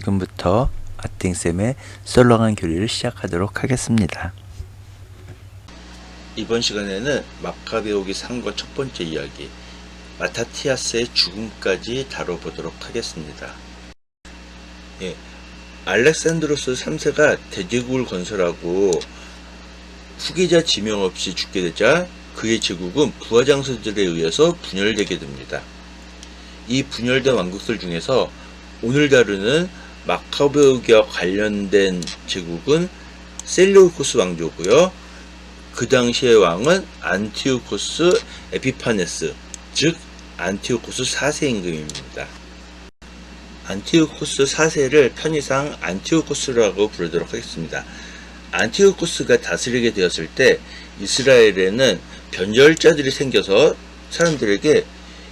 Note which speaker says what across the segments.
Speaker 1: 지금부터 아팅쌤의 썰렁한 교리를 시작하도록 하겠습니다. 이번 시간에는 마카베오기 상과 첫 번째 이야기 마타티아스의 죽음까지 다뤄보도록 하겠습니다. 알렉산드로스 3세가 대제국을 건설하고 후계자 지명 없이 죽게 되자 그의 제국은 부하 장수들에 의해서 분열되게 됩니다. 이 분열된 왕국들 중에서 오늘 다루는 마카베오기와 관련된 제국은 셀레우코스 왕조고요. 그 당시의 왕은 안티오코스 에피파네스, 즉 안티오코스 4세 임금입니다. 안티오코스 4세를 편의상 안티오코스라고 부르도록 하겠습니다. 안티오코스가 다스리게 되었을 때 이스라엘에는 변절자들이 생겨서 사람들에게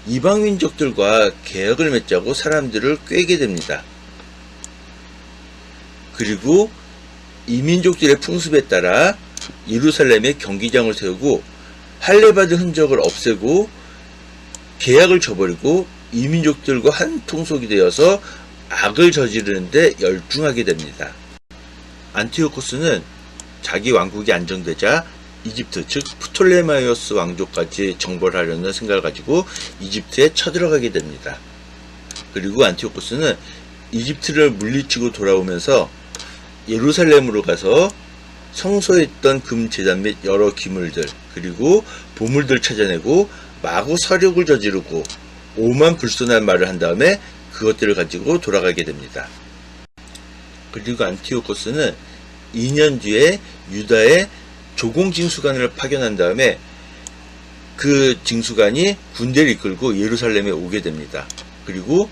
Speaker 1: 이방 민족들과 계약을 맺자고 사람들을 꾀게 됩니다. 그리고 이 민족들의 풍습에 따라 예루살렘에 경기장을 세우고 할례받은 흔적을 없애고 계약을 저버리고 이 민족들과 한 통속이 되어서 악을 저지르는데 열중하게 됩니다. 안티오코스는 자기 왕국이 안정되자 이집트, 즉 프톨레마이오스 왕조까지 정벌하려는 생각을 가지고 이집트에 쳐들어가게 됩니다. 그리고 안티오코스는 이집트를 물리치고 돌아오면서 예루살렘으로 가서 성소에 있던 금제단 및 여러 기물들 그리고 보물들 찾아내고 마구 서력을 저지르고 오만 불손한 말을 한 다음에 그것들을 가지고 돌아가게 됩니다. 그리고 안티오코스는 2년 뒤에 유다에 조공징수관을 파견한 다음에 그 징수관이 군대를 이끌고 예루살렘에 오게 됩니다. 그리고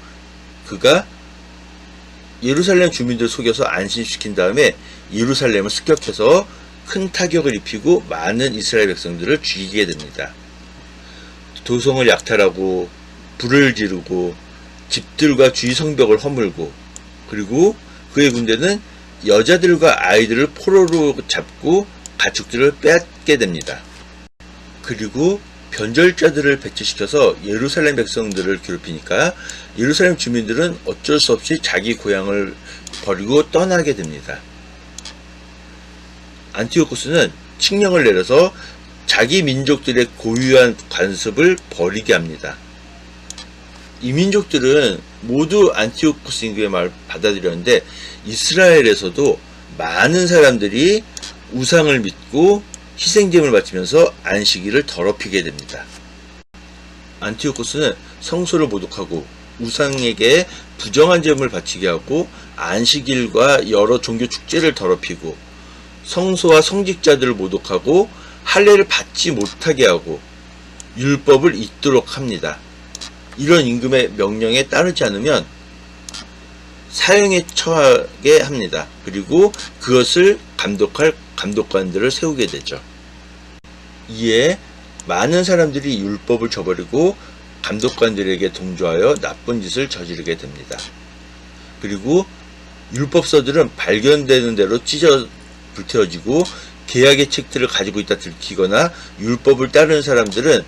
Speaker 1: 그가 예루살렘 주민들 속여서 안심시킨 다음에 예루살렘을 습격해서 큰 타격을 입히고 많은 이스라엘 백성들을 죽이게 됩니다. 도성을 약탈하고 불을 지르고 집들과 주위 성벽을 허물고 그리고 그의 군대는 여자들과 아이들을 포로로 잡고 가축들을 빼앗게 됩니다. 그리고 변절자들을 배치시켜서 예루살렘 백성들을 괴롭히니까 예루살렘 주민들은 어쩔 수 없이 자기 고향을 버리고 떠나게 됩니다. 안티오코스는 칙령을 내려서 자기 민족들의 고유한 관습을 버리게 합니다. 이 민족들은 모두 안티오코스 임금의 말을 받아들였는데 이스라엘에서도 많은 사람들이 우상을 믿고 희생제물을 바치면서 안식일을 더럽히게 됩니다. 안티오코스는 성소를 모독하고 우상에게 부정한 제물을 바치게 하고 안식일과 여러 종교 축제를 더럽히고 성소와 성직자들을 모독하고 할례를 받지 못하게 하고 율법을 잊도록 합니다. 이런 임금의 명령에 따르지 않으면 사형에 처하게 합니다. 그리고 그것을 감독할 감독관들을 세우게 되죠. 이에 많은 사람들이 율법을 저버리고 감독관들에게 동조하여 나쁜 짓을 저지르게 됩니다. 그리고 율법서들은 발견되는 대로 찢어 불태워지고 계약의 책들을 가지고 있다 들키거나 율법을 따르는 사람들은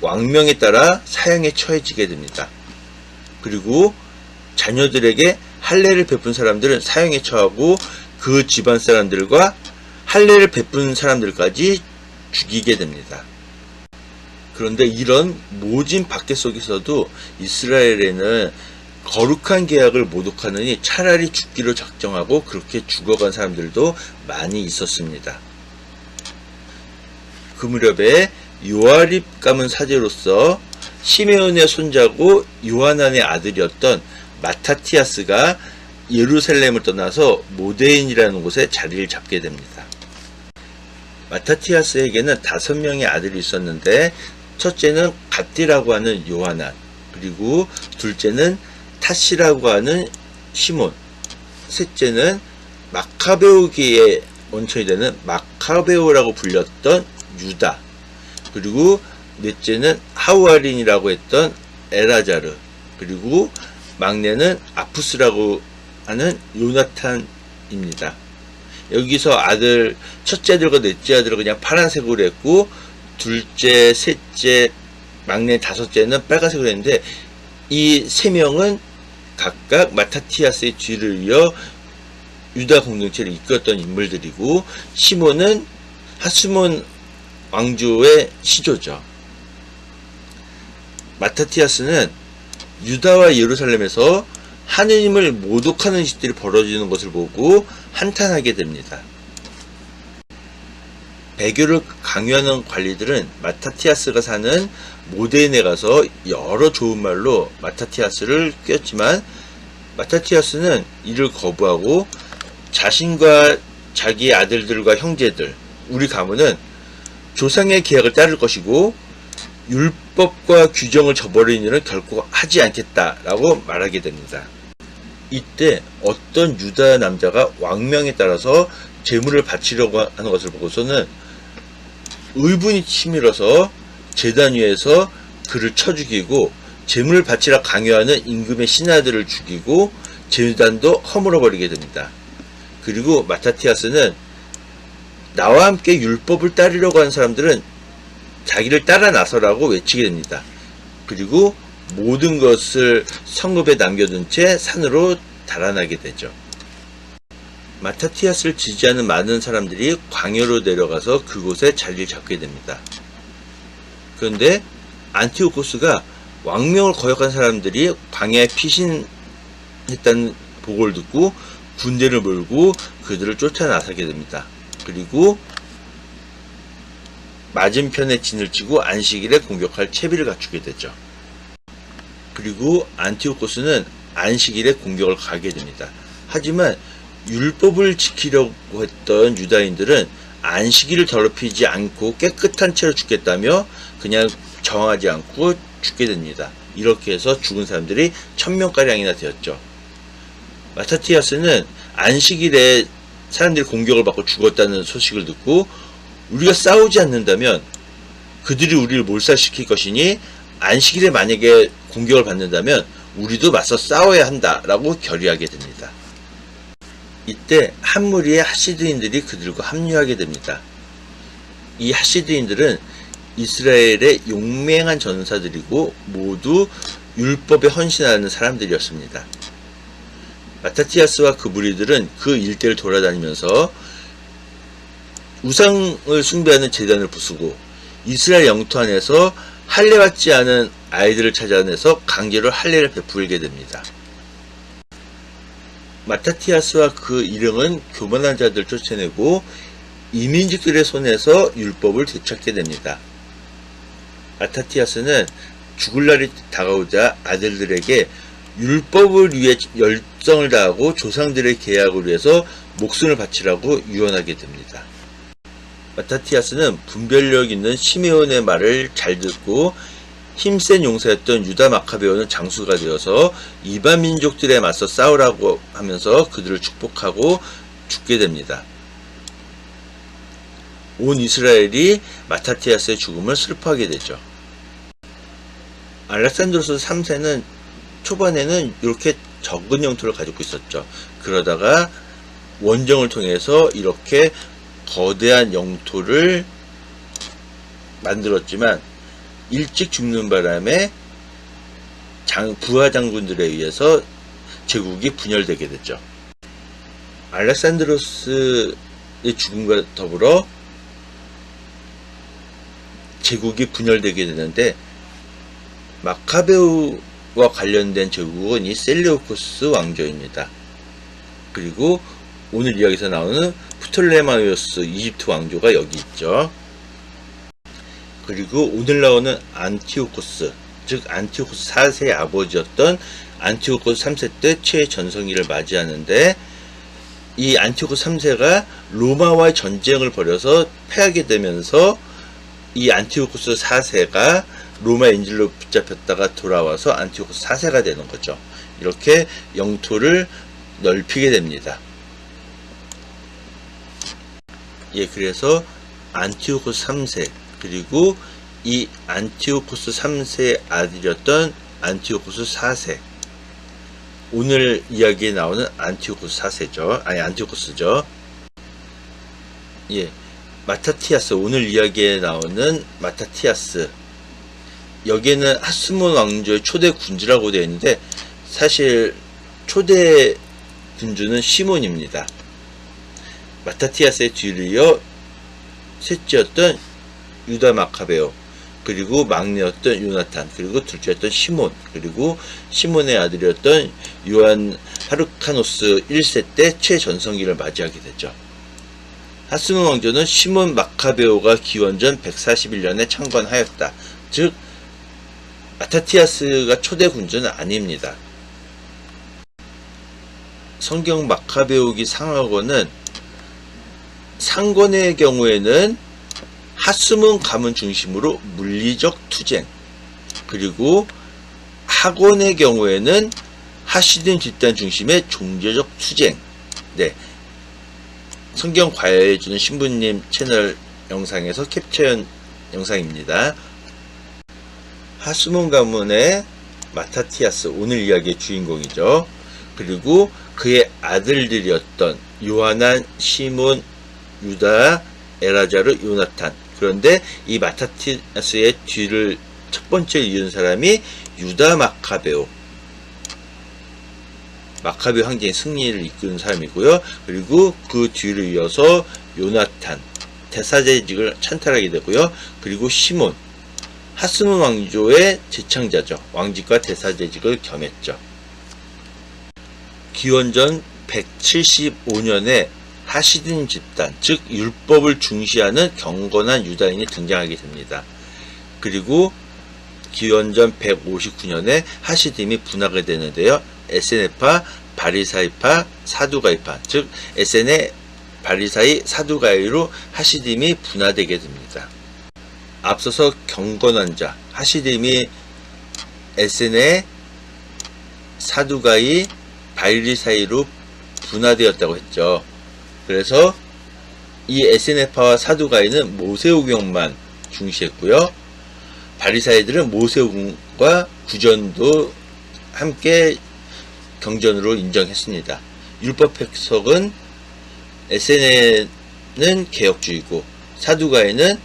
Speaker 1: 왕명에 따라 사형에 처해지게 됩니다. 그리고 자녀들에게 할례를 베푼 사람들은 사형에 처하고 그 집안 사람들과 할례를 베푼 사람들까지 죽이게 됩니다. 그런데 이런 모진 박해 속에서도 이스라엘에는 거룩한 계약을 모독하느니 차라리 죽기로 작정하고 그렇게 죽어간 사람들도 많이 있었습니다. 그 무렵에 요아립 가문 사제로서 시메온의 손자고 요하난의 아들이었던 마타티아스가 예루살렘을 떠나서 모데인이라는 곳에 자리를 잡게 됩니다. 마타티아스에게는 5명의 아들이 있었는데 첫째는 갓디라고 하는 요하난, 그리고 둘째는 타시라고 하는 시몬, 셋째는 마카베오기의 원천이 되는 마카베오라고 불렸던 유다, 그리고 넷째는 하우아린이라고 했던 엘아자르, 그리고 막내는 아푸스라고 하는 요나탄입니다. 여기서 아들, 첫째 아들과 넷째 아들을 그냥 파란색으로 했고 둘째, 셋째, 막내, 다섯째는 빨간색으로 했는데 이 세 명은 각각 마타티아스의 뒤를 이어 유다 공동체를 이끌었던 인물들이고, 시몬은 하스몬 왕조의 시조죠. 마타티아스는 유다와 예루살렘에서 하느님을 모독하는 짓들이 벌어지는 것을 보고 한탄하게 됩니다. 배교를 강요하는 관리들은 마타티아스가 사는 모데인에 가서 여러 좋은 말로 마타티아스를 꿰었지만, 마타티아스는 이를 거부하고 자신과 자기의 아들들과 형제들, 우리 가문은 조상의 계약을 따를 것이고 율법과 규정을 저버리는 일은 결코 하지 않겠다라고 말하게 됩니다. 이때 어떤 유다 남자가 왕명에 따라서 제물을 바치려고 하는 것을 보고서는 의분이 치밀어서 제단 위에서 그를 쳐 죽이고, 제물을 바치라 강요하는 임금의 신하들을 죽이고 제단도 허물어 버리게 됩니다. 그리고 마타티아스는 나와 함께 율법을 따르려고 하는 사람들은 자기를 따라 나서라고 외치게 됩니다. 그리고 모든 것을 성읍에 남겨둔 채 산으로 달아나게 되죠. 마타티아스를 지지하는 많은 사람들이 광야로 내려가서 그곳에 자리를 잡게 됩니다. 그런데 안티오코스가 왕명을 거역한 사람들이 광야에 피신했다는 보고를 듣고 군대를 몰고 그들을 쫓아 나서게 됩니다. 그리고 맞은편에 진을 치고 안식일에 공격할 채비를 갖추게 되죠. 그리고 안티오코스는 안식일에 공격을 가게 됩니다. 하지만 율법을 지키려고 했던 유다인들은 안식일을 더럽히지 않고 깨끗한 채로 죽겠다며 그냥 정하지 않고 죽게 됩니다. 이렇게 해서 죽은 사람들이 1000명가량이나 되었죠. 마타티아스는 안식일에 사람들이 공격을 받고 죽었다는 소식을 듣고, 우리가 싸우지 않는다면 그들이 우리를 몰살시킬 것이니 안식일에 만약에 공격을 받는다면 우리도 맞서 싸워야 한다라고 결의하게 됩니다. 이때 한 무리의 하시드인들이 그들과 합류하게 됩니다. 이 하시드인들은 이스라엘의 용맹한 전사들이고 모두 율법에 헌신하는 사람들이었습니다. 마타티아스와 그 무리들은 그 일대를 돌아다니면서 우상을 숭배하는 제단을 부수고 이스라엘 영토 안에서 할례받지 않은 아이들을 찾아내서 강제로 할례를 베풀게 됩니다. 마타티아스와 그 일행은 교만한 자들을 쫓아내고 이민족들의 손에서 율법을 되찾게 됩니다. 마타티아스는 죽을 날이 다가오자 아들들에게 율법을 위해 열정을 다하고 조상들의 계약을 위해서 목숨을 바치라고 유언하게 됩니다. 마타티아스는 분별력 있는 시메온의 말을 잘 듣고 힘센 용사였던 유다 마카베오는 장수가 되어서 이방 민족들에 맞서 싸우라고 하면서 그들을 축복하고 죽게 됩니다. 온 이스라엘이 마타티아스의 죽음을 슬퍼하게 되죠. 알렉산드로스 3세는 초반에는 이렇게 적은 영토를 가지고 있었죠. 그러다가 원정을 통해서 이렇게 거대한 영토를 만들었지만 일찍 죽는 바람에 부하 장군들에 의해서 제국이 분열되게 됐죠. 알렉산드로스의 죽음과 더불어 제국이 분열되게 되는데, 마카베우와 관련된 제국은 이 셀레우코스 왕조입니다. 그리고 오늘 이야기에서 나오는 프톨레마이오스 이집트 왕조가 여기 있죠. 그리고 오늘 나오는 안티오코스, 즉 안티오코스 4세의 아버지였던 안티오코스 3세 때 최전성기를 맞이하는데, 이 안티오코스 3세가 로마와의 전쟁을 벌여서 패하게 되면서 이 안티오코스 4세가 로마 인질로 붙잡혔다가 돌아와서 안티오코스 4세가 되는 거죠. 이렇게 영토를 넓히게 됩니다. 그래서 안티오코스 3세, 그리고 이 안티오코스 3세의 아들이었던 안티오코스 4세, 오늘 이야기에 나오는 안티오코스 4세죠. 안티오코스죠. 마타티아스, 오늘 이야기에 나오는 마타티아스, 여기에는 하스몬 왕조의 초대 군주라고 되어 있는데, 사실 초대 군주는 시몬입니다. 마타티아스의 뒤를 이어 셋째였던 유다 마카베오, 그리고 막내였던 요나탄, 그리고 둘째였던 시몬, 그리고 시몬의 아들이었던 요한 하르카노스 1세 때 최전성기를 맞이하게 되죠. 하스몬 왕조는 시몬 마카베오가 기원전 141년에 창건하였다. 즉 마타티아스가 초대 군주는 아닙니다. 성경 마카베오기 상하권은 상권의 경우에는 하스몬 가문 중심으로 물리적 투쟁, 그리고 하곤의 경우에는 하시딘 집단 중심의 종교적 투쟁. 네, 성경 과외해주는 신부님 채널 영상에서 캡처한 영상입니다. 하스몬 가문의 마타티아스, 오늘 이야기의 주인공이죠. 그리고 그의 아들들이었던 요하난, 시몬, 유다, 에라자르, 요나탄. 그런데 이 마타티아스의 뒤를 첫 번째 이은 사람이 유다 마카베오, 마카베오 황제의 승리를 이끄는 사람이고요. 그리고 그 뒤를 이어서 요나탄, 대사제직을 찬탈하게 되고요. 그리고 시몬, 하스몬 왕조의 재창자죠. 왕직과 대사제직을 겸했죠. 기원전 175년에 하시딘 집단, 즉 율법을 중시하는 경건한 유다인이 등장하게 됩니다. 그리고 기원전 159년에 하시딤이 분화가 되는데요. 에세네파, 바리사이파, 사두가이파, 즉 에세네, 바리사이, 사두가이로 하시딤이 분화되게 됩니다. 앞서서 경건한 자, 하시딤이 에세네, 사두가이, 바리사이로 분화되었다고 했죠. 그래서 이 에세네파와 사두가이는 모세오경만 중시했고요. 바리사이들은 모세오경과 구전도 함께 경전으로 인정했습니다. 율법 해석은 에세네는 개혁주의고 사두가이는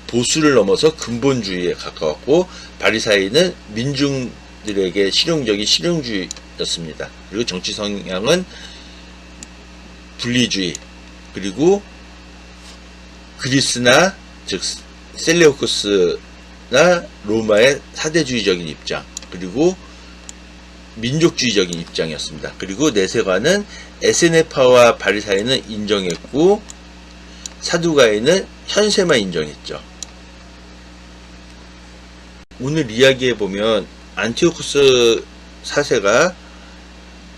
Speaker 1: 보수를 넘어서 근본주의에 가까웠고 바리사이는 민중들에게 실용적인 실용주의였습니다. 그리고 정치 성향은 분리주의, 그리고 그리스나 즉 셀레우쿠스나 로마의 사대주의적인 입장, 그리고 민족주의적인 입장이었습니다. 그리고 내세관은 에세네파와 바리사이는 인정했고 사두가이는 현세만 인정했죠. 오늘 이야기해보면 안티오쿠스 4세가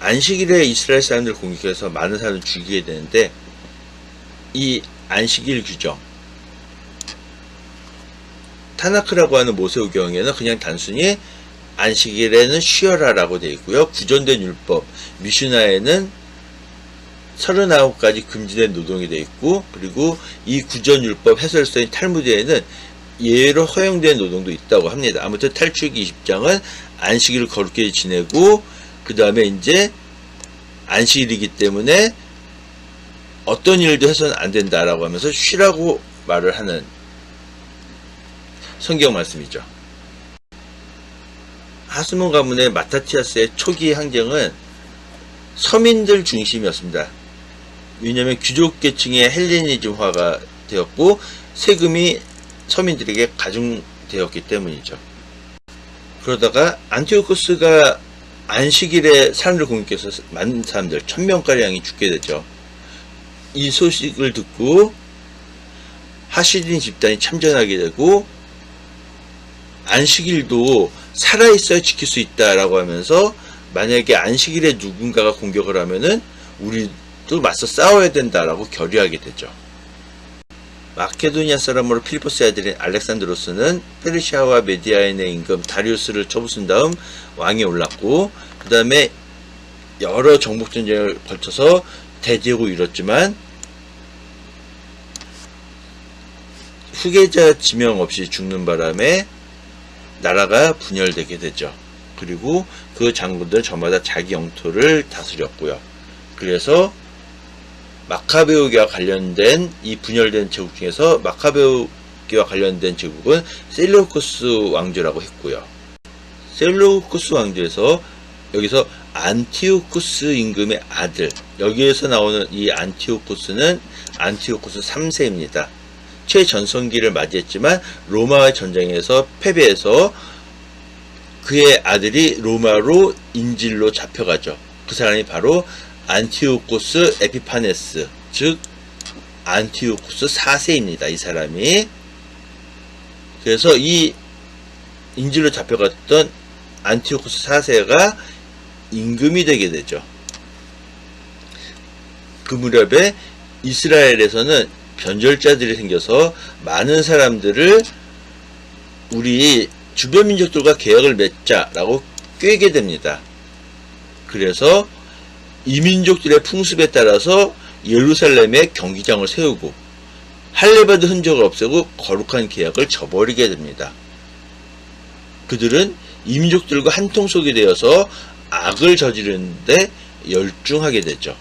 Speaker 1: 안식일에 이스라엘 사람들을 공격해서 많은 사람을 죽이게 되는데, 이 안식일 규정, 타나크라고 하는 모세오경에는 그냥 단순히 안식일에는 쉬어라 라고 되어 있고요. 구전된 율법 미슈나에는 39가지 금지된 노동이 되어 있고, 그리고 이 구전율법 해설서인 탈무드에는 예외로 허용된 노동도 있다고 합니다. 아무튼 탈출기 20장은 안식일을 거룩히 지내고, 그 다음에 이제 안식일이기 때문에 어떤 일도 해서는 안 된다라고 하면서 쉬라고 말을 하는 성경 말씀이죠. 하스몬 가문의 마타티아스의 초기 항쟁은 서민들 중심이었습니다. 왜냐하면 귀족계층의 헬레니즘화가 되었고 세금이 서민들에게 가중되었기 때문이죠. 그러다가 안티오쿠스가 안식일에 사람들 공격해서 많은 사람들 1000명가량이 죽게 되죠. 이 소식을 듣고 하시딘 집단이 참전하게 되고, 안식일도 살아있어야 지킬 수 있다라고 하면서 만약에 안식일에 누군가가 공격을 하면은 우리도 맞서 싸워야 된다라고 결의하게 되죠. 마케도니아 사람으로 필리포스의 아들인 알렉산드로스는 페르시아와 메디아인의 임금 다리우스를 쳐부순 다음 왕에 올랐고, 그 다음에 여러 정복전쟁을 걸쳐서 대제국을 이뤘지만 후계자 지명 없이 죽는 바람에 나라가 분열되게 되죠. 그리고 그 장군들은 저마다 자기 영토를 다스렸고요. 그래서 마카베오기와 관련된 이 분열된 제국 중에서 마카베오기와 관련된 제국은 셀루쿠스 왕조라고 했고요. 셀루쿠스 왕조에서 여기서 안티오쿠스 임금의 아들, 여기에서 나오는 이 안티오쿠스는 안티오쿠스 3세입니다. 최전성기를 맞이했지만 로마와의 전쟁에서 패배해서 그의 아들이 로마로 인질로 잡혀가죠. 그 사람이 바로 안티오코스 에피파네스, 즉 안티오코스 4세입니다. 이 사람이. 그래서 이 인질로 잡혀갔던 안티오코스 4세가 임금이 되게 되죠. 그 무렵에 이스라엘에서는 변절자들이 생겨서 많은 사람들을 우리 주변 민족들과 계약을 맺자라고 꾀게 됩니다. 그래서 이민족들의 풍습에 따라서 예루살렘에 경기장을 세우고 할례받은 흔적을 없애고 거룩한 계약을 저버리게 됩니다. 그들은 이민족들과 한통속이 되어서 악을 저지르는데 열중하게 되죠.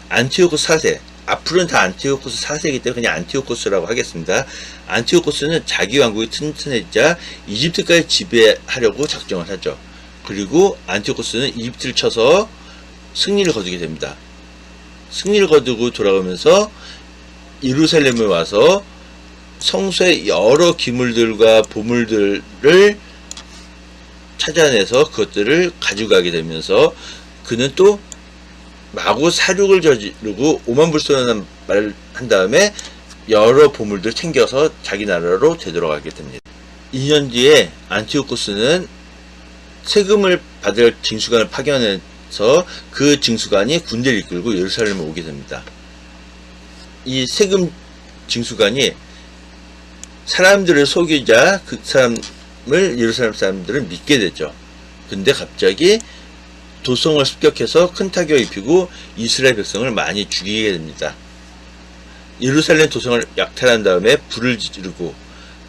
Speaker 1: 안티오코스 4세. 앞으로는 다 안티오코스 4세이기 때문에 그냥 안티오코스라고 하겠습니다. 안티오코스는 자기 왕국이 튼튼해지자 이집트까지 지배하려고 작정을 하죠. 그리고 안티오코스는 이집트를 쳐서 승리를 거두게 됩니다. 승리를 거두고 돌아가면서 예루살렘에 와서 성소의 여러 기물들과 보물들을 찾아내서 그것들을 가져가게 되면서 그는 또 마구 사륙을 저지르고 오만불손한 말을 한 다음에 여러 보물들 챙겨서 자기 나라로 되돌아가게 됩니다. 2년 뒤에 안티오코스는 세금을 받을 징수관을 파견해서 그 징수관이 군대를 이끌고 예루살렘에 오게 됩니다. 이 세금 징수관이 사람들을 속이자 그 사람을 예루살렘 사람들은 믿게 되죠. 근데 갑자기 도성을 습격해서 큰 타격을 입히고 이스라엘 백성을 많이 죽이게 됩니다. 예루살렘 도성을 약탈한 다음에 불을 지르고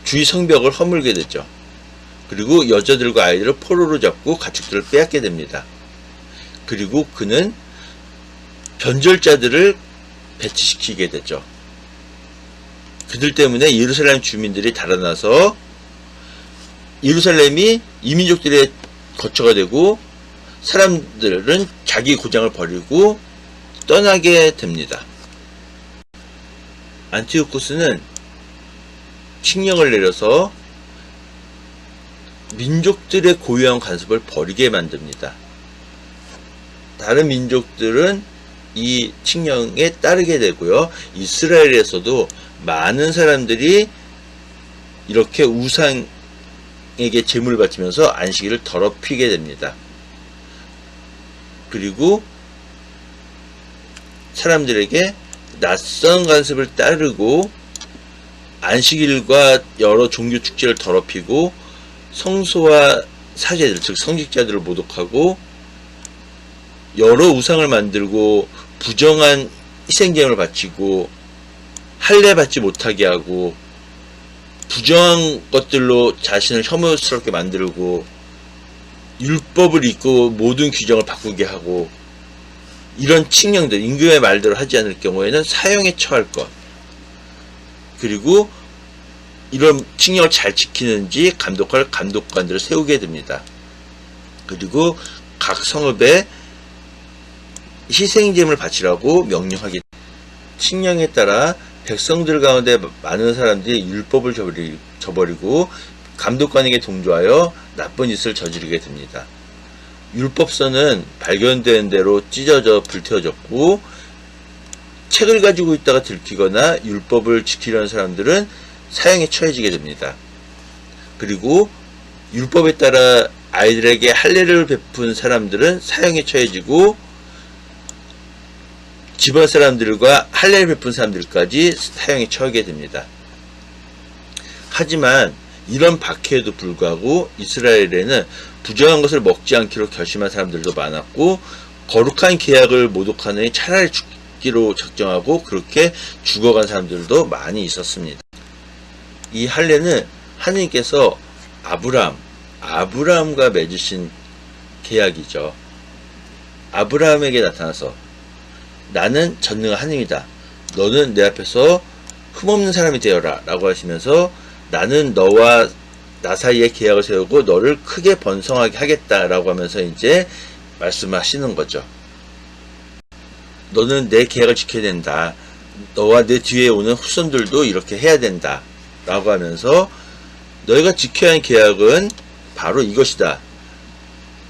Speaker 1: 주위 성벽을 허물게 되죠. 그리고 여자들과 아이들을 포로로 잡고 가축들을 빼앗게 됩니다. 그리고 그는 변절자들을 배치시키게 되죠. 그들 때문에 예루살렘 주민들이 달아나서 예루살렘이 이민족들의 거처가 되고 사람들은 자기 고장을 버리고 떠나게 됩니다. 안티오코스는 칙령을 내려서 민족들의 고유한 관습을 버리게 만듭니다. 다른 민족들은 이 칙령에 따르게 되고요. 이스라엘에서도 많은 사람들이 이렇게 우상에게 제물을 바치면서 안식일을 더럽히게 됩니다. 그리고 사람들에게 낯선 관습을 따르고 안식일과 여러 종교 축제를 더럽히고 성소와 사제들, 즉 성직자들을 모독하고 여러 우상을 만들고 부정한 희생제물을 바치고 할례 받지 못하게 하고 부정한 것들로 자신을 혐오스럽게 만들고 율법을 잊고 모든 규정을 바꾸게 하고 이런 칙령들, 임금의 말대로 하지 않을 경우에는 사형에 처할 것, 그리고 이런 칙령을 잘 지키는지 감독할 감독관들을 세우게 됩니다. 그리고 각 성읍에 희생제물을 바치라고 명령하게 됩니다. 칙령에 따라 백성들 가운데 많은 사람들이 율법을 저버리고 감독관에게 동조하여 나쁜 짓을 저지르게 됩니다. 율법서는 발견된 대로 찢어져 불태워졌고 책을 가지고 있다가 들키거나 율법을 지키려는 사람들은 사형에 처해지게 됩니다. 그리고 율법에 따라 아이들에게 할례를 베푼 사람들은 사형에 처해지고 집안 사람들과 할례를 베푼 사람들까지 사형에 처하게 됩니다. 하지만 이런 박해에도 불구하고 이스라엘에는 부정한 것을 먹지 않기로 결심한 사람들도 많았고 거룩한 계약을 모독하느니 차라리 죽기로 작정하고 그렇게 죽어간 사람들도 많이 있었습니다. 이 할례는 하느님께서 아브라함과 맺으신 계약이죠. 아브라함에게 나타나서 나는 전능한 하느님이다. 너는 내 앞에서 흠없는 사람이 되어라 라고 하시면서 나는 너와 나 사이에 계약을 세우고 너를 크게 번성하게 하겠다라고 하면서 이제 말씀하시는 거죠. 너는 내 계약을 지켜야 된다. 너와 내 뒤에 오는 후손들도 이렇게 해야 된다. 라고 하면서 너희가 지켜야 하는 계약은 바로 이것이다.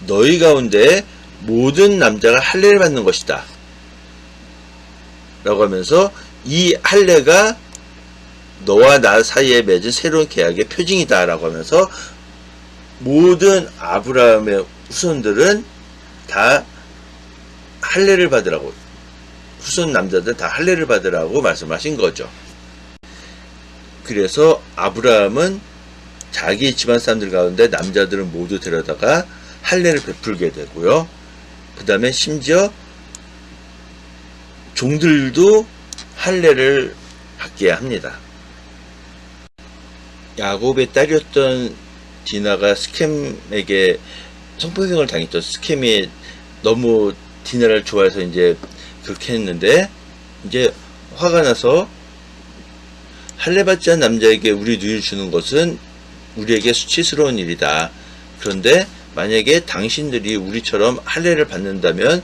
Speaker 1: 너희 가운데 모든 남자가 할례를 받는 것이다. 라고 하면서 이 할례가 너와 나 사이에 맺은 새로운 계약의 표징이다. 라고 하면서 모든 아브라함의 후손들은 다 할례를 받으라고, 후손 남자들 다 할례를 받으라고 말씀하신 거죠. 그래서 아브라함은 자기 집안 사람들 가운데 남자들은 모두 데려다가 할례를 베풀게 되고요. 그 다음에 심지어 종들도 할례를 받게 합니다. 야곱의 딸이었던 디나가 스켐에게 성폭행을 당했죠. 스켐이 너무 디나를 좋아해서 이제 그렇게 했는데, 이제 화가 나서 할례 받지 않은 남자에게 우리 누이를 주는 것은 우리에게 수치스러운 일이다. 그런데 만약에 당신들이 우리처럼 할례를 받는다면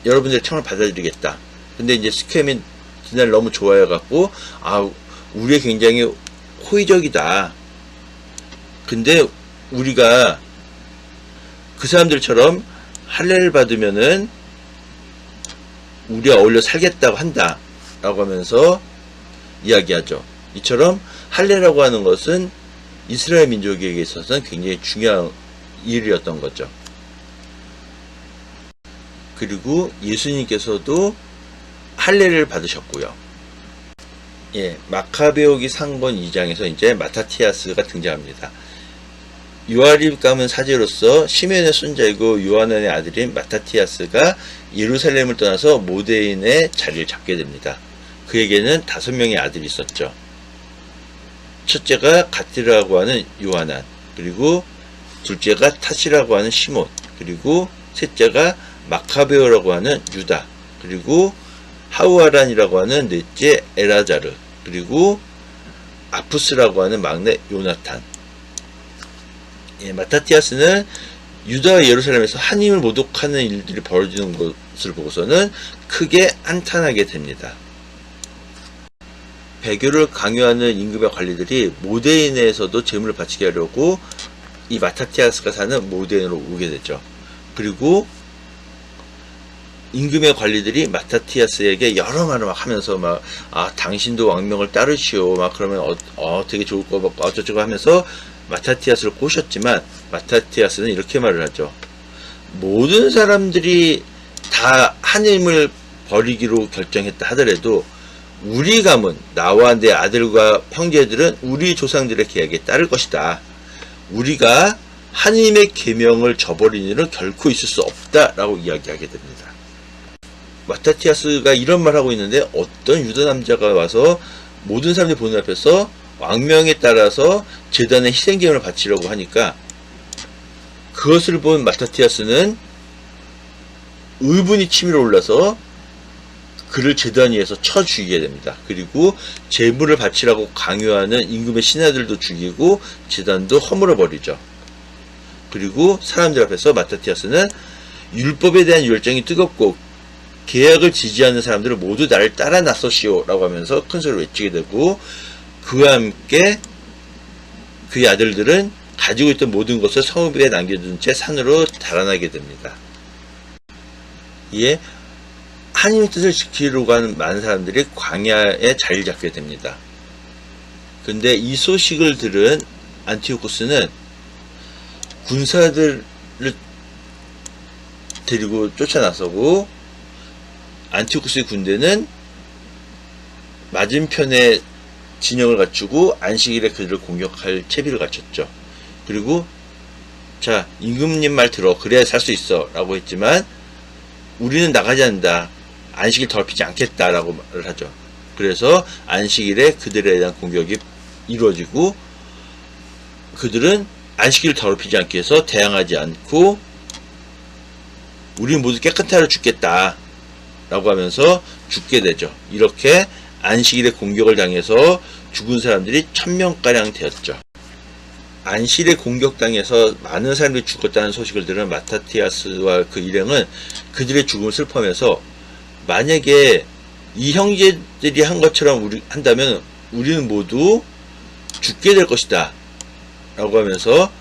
Speaker 1: 여러분들의 청을 받아들이겠다. 근데 이제 스켐이 디나를 너무 좋아해갖고, 우리가 굉장히 호의적이다. 근데 우리가 그 사람들처럼 할례를 받으면은 우리와 어울려 살겠다고 한다. 라고 하면서 이야기하죠. 이처럼 할례라고 하는 것은 이스라엘 민족에게 있어서는 굉장히 중요한 일이었던 거죠. 그리고 예수님께서도 할례를 받으셨고요. 마카베오기 상권 2장에서 이제 마타티아스가 등장합니다. 요아립 가문 사제로서 시메온의 손자이고 요하난의 아들인 마타티아스가 예루살렘을 떠나서 모데인의 자리를 잡게 됩니다. 그에게는 5명의 아들이 있었죠. 첫째가 가티라고 하는 요하난, 그리고 둘째가 타시라고 하는 시몬, 그리고 셋째가 마카베오라고 하는 유다, 그리고 하우아란이라고 하는 넷째 에라자르, 그리고 아푸스라고 하는 막내 요나탄. 마타티아스는 유다와 예루살렘에서 하나님을 모독하는 일들이 벌어지는 것을 보고서는 크게 한탄하게 됩니다. 배교를 강요하는 임금의 관리들이 모데인에서도 제물을 바치게 하려고 이 마타티아스가 사는 모데인으로 오게 되죠. 그리고 임금의 관리들이 마타티아스에게 여러 말을 막 하면서 당신도 왕명을 따르시오, 그러면 되게 좋을 거, 어쩌저쩌고 하면서 마타티아스를 꼬셨지만, 마타티아스는 이렇게 말을 하죠. 모든 사람들이 다 하나님을 버리기로 결정했다 하더라도 우리 가문, 나와 내 아들과 형제들은 우리 조상들의 계약에 따를 것이다. 우리가 하나님의 계명을 저버리는 일은 결코 있을 수 없다라고 이야기하게 됩니다. 마타티아스가 이런 말을 하고 있는데 어떤 유다 남자가 와서 모든 사람들이 보는 앞에서 왕명에 따라서 제단에 희생제물을 바치려고 하니까, 그것을 본 마타티아스는 의분이 치밀어 올라서 그를 제단 위에서 쳐 죽이게 됩니다. 그리고 제물을 바치라고 강요하는 임금의 신하들도 죽이고 제단도 허물어 버리죠. 그리고 사람들 앞에서 마타티아스는 율법에 대한 열정이 뜨겁고 계약을 지지하는 사람들은 모두 나를 따라 나서시오 라고 하면서 큰 소리로 외치게 되고, 그와 함께 그의 아들들은 가지고 있던 모든 것을 성읍에 남겨둔 채 산으로 달아나게 됩니다. 이에 하나님의 뜻을 지키려고 하는 많은 사람들이 광야에 자리를 잡게 됩니다. 근데 이 소식을 들은 안티오코스는 군사들을 데리고 쫓아나서고, 안티오코스의 군대는 맞은편에 진영을 갖추고 안식일에 그들을 공격할 채비를 갖췄죠. 그리고 자, 임금님 말 들어, 그래야 살 수 있어 라고 했지만 우리는 나가지 않는다, 안식일 더럽히지 않겠다 라고 말을 하죠. 그래서 안식일에 그들에 대한 공격이 이루어지고, 그들은 안식일을 더럽히지 않기 위해서 대항하지 않고 우리는 모두 깨끗하게 하러 죽겠다 라고 하면서 죽게 되죠. 이렇게 안식일에 공격을 당해서 죽은 사람들이 1000명가량 되었죠. 안실에 공격당해서 많은 사람들이 죽었다는 소식을 들은 마타티아스와 그 일행은 그들의 죽음을 슬퍼하면서 만약에 이 형제들이 한 것처럼 한다면 우리는 모두 죽게 될 것이다 라고 하면서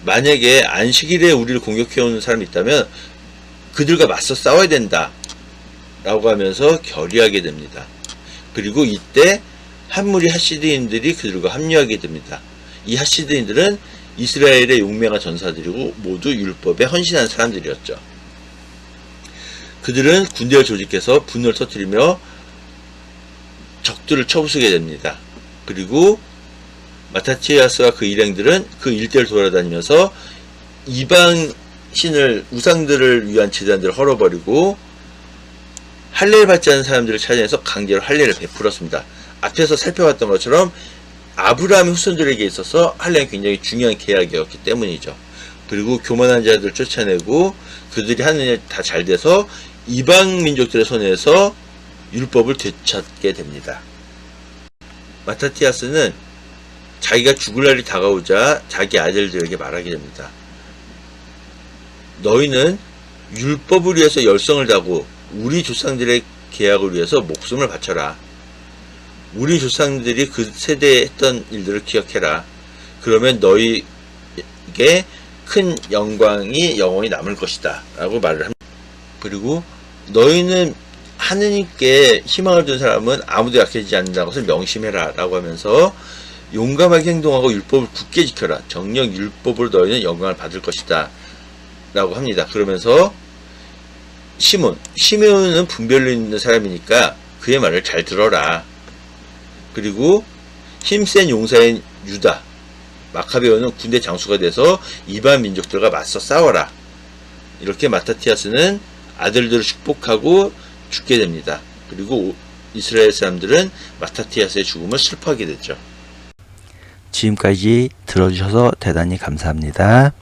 Speaker 1: 만약에 안식일에 우리를 공격해오는 사람이 있다면 그들과 맞서 싸워야 된다 라고 하면서 결의하게 됩니다. 그리고 이때 한 무리 하시드인들이 그들과 합류하게 됩니다. 이 하시드인들은 이스라엘의 용맹한 전사들이고 모두 율법에 헌신한 사람들이었죠. 그들은 군대를 조직해서 분노를 터뜨리며 적들을 쳐부수게 됩니다. 그리고 마타티아스와 그 일행들은 그 일대를 돌아다니면서 이방 신을 우상들을 위한 제단들을 헐어버리고 할례를 받지 않은 사람들을 찾아내서 강제로 할례를 베풀었습니다. 앞에서 살펴봤던 것처럼 아브라함의 후손들에게 있어서 할례는 굉장히 중요한 계약이었기 때문이죠. 그리고 교만한 자들 쫓아내고 그들이 하는 일 다 잘 돼서 이방 민족들의 손에서 율법을 되찾게 됩니다. 마타티아스는 자기가 죽을 날이 다가오자 자기 아들들에게 말하게 됩니다. 너희는 율법을 위해서 열성을 다하고 우리 조상들의 계약을 위해서 목숨을 바쳐라. 우리 조상들이 그 세대에 했던 일들을 기억해라. 그러면 너희에게 큰 영광이 영원히 남을 것이다 라고 말을 합니다. 그리고 너희는 하느님께 희망을 둔 사람은 아무도 약해지지 않는다는 것을 명심해라 라고 하면서 용감하게 행동하고 율법을 굳게 지켜라. 정녕 율법으로 너희는 영광을 받을 것이다 라고 합니다. 그러면서 시므온은 분별로 있는 사람이니까 그의 말을 잘 들어라. 그리고 힘센 용사인 유다, 마카베오는 군대 장수가 돼서 이방 민족들과 맞서 싸워라. 이렇게 마타티아스는 아들들을 축복하고 죽게 됩니다. 그리고 이스라엘 사람들은 마타티아스의 죽음을 슬퍼하게 됐죠.
Speaker 2: 지금까지 들어주셔서 대단히 감사합니다.